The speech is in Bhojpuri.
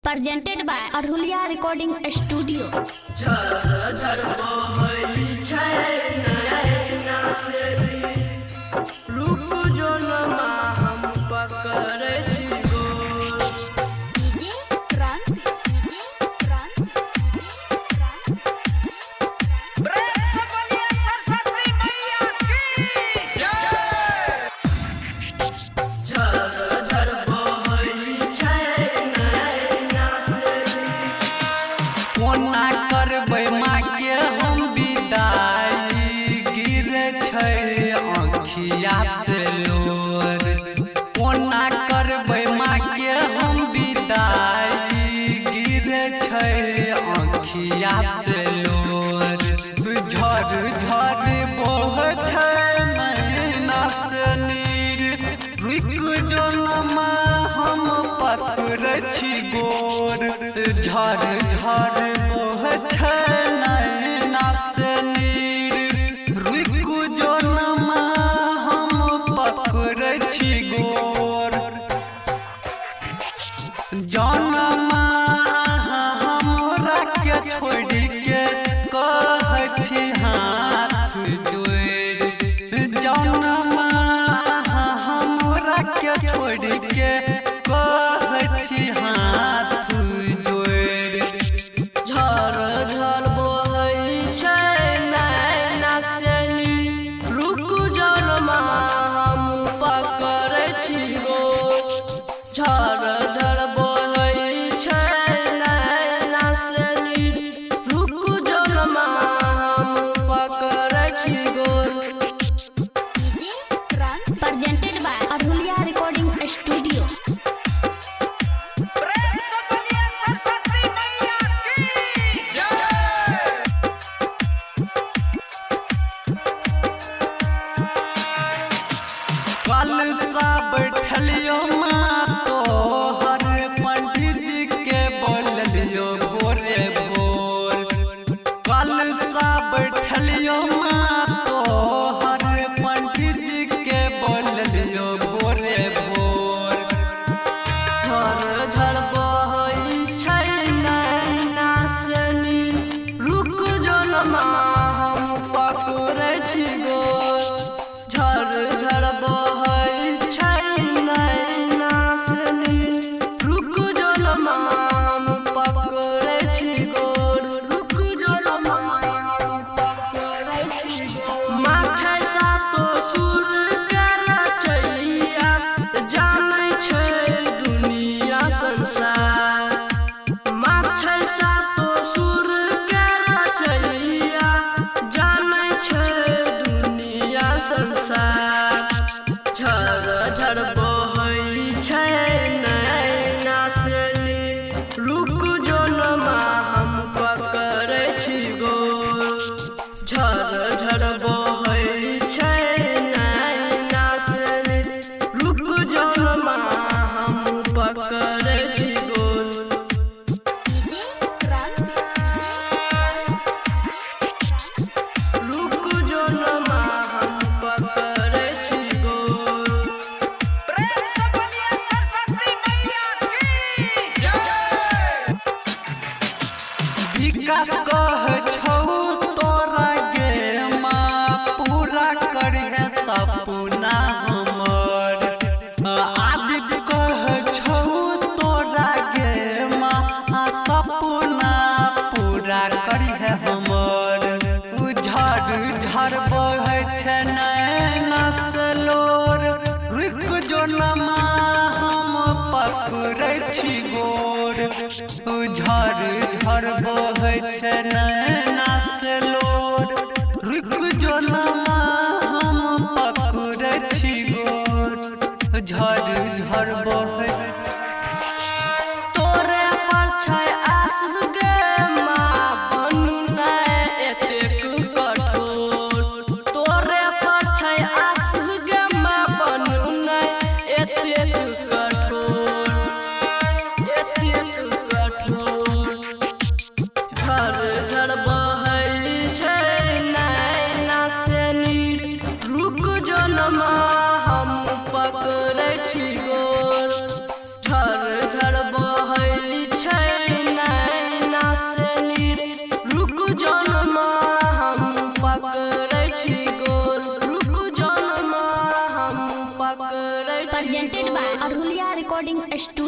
Presented by Arhulia Recording Studio. करबै माँ के हम विदाई गिर छै आँखिया से लोर। कोना करबै माँ के हम विदाई गिर छै आँखिया से लोर। झर झर बोह छै नैना से नीर, रुक जो नमा हम पकड़ छी गोर। झर झर बोह छै नैना से नीर, रुक जो नमा हम पकड़ छी गोर। जनमा हमरा के छोड़ के कहै छी हाथ जोड़। जनमा हमरा के छोड़ के कहै छी हाथ जोड़। झर झर बोहै छै नैना से नीर, रुक जनमा हम पकड़ै छी गोर। झर झर बोहै छै नैना से नीर, रुक जनमा हम पकड़ै छी गोर। Presented by Arhulia Recording Studio. कल सा बैठलियो माँ तोहर पंडित जी के बोलियो भोरे भोर। कल सा बैठलियो माँ तोहर पंडित जी के बोलियो भोरे भोर। झर झर बोहै छै नैना से नीर, रुक जनमा हम पकड़ै छी गोर। झर झर बोहै छै नैना से नीर, रुक जनमा हम पकड़ै छी गोर। रुक जनमा हम पकड़ै छी गोर। माछै सातो सुर के रचैया, जानै छै दुनिया संसार। माछै सातो सुर के रचैया, जानै छै दुनिया संसार। झर झर बोहै छै नैना से नीर, रुक जनमा हम पकड़ै छी गोर। झर झर बोहै छै नैना से नीर, रुक जनमा हम पकड़ै छी गोर। रुक जनमा हम पकड़ै छी गोर। विकास कह छौ तोरा गे माँ पूरा करिहे सपना हमर। आदित्य कह छौ तोरा गे माँ सपना पूरा करिहे हमर। झर झर बहै छै नैना से लोर, रुक जो नमा हम पकड़ै छी गोर। झर झर बहै छै नैना से लोर, रुक जो नमा हम पकड़ै छी गोर। झर झर बहै तोरे पर छै आस गे माँ, बनू नै एतेक कठोर। तोरे पर छै आस गे माँ, बनू नै एतेक कठोर, एतेक कठोर। झर झर बहै छै नैना से नीर, रुक जनमा हम पकड़ै छी गोर। छी गोल रुक जनमा हम पकड़ै छी presented by Arhulia Recording Studio.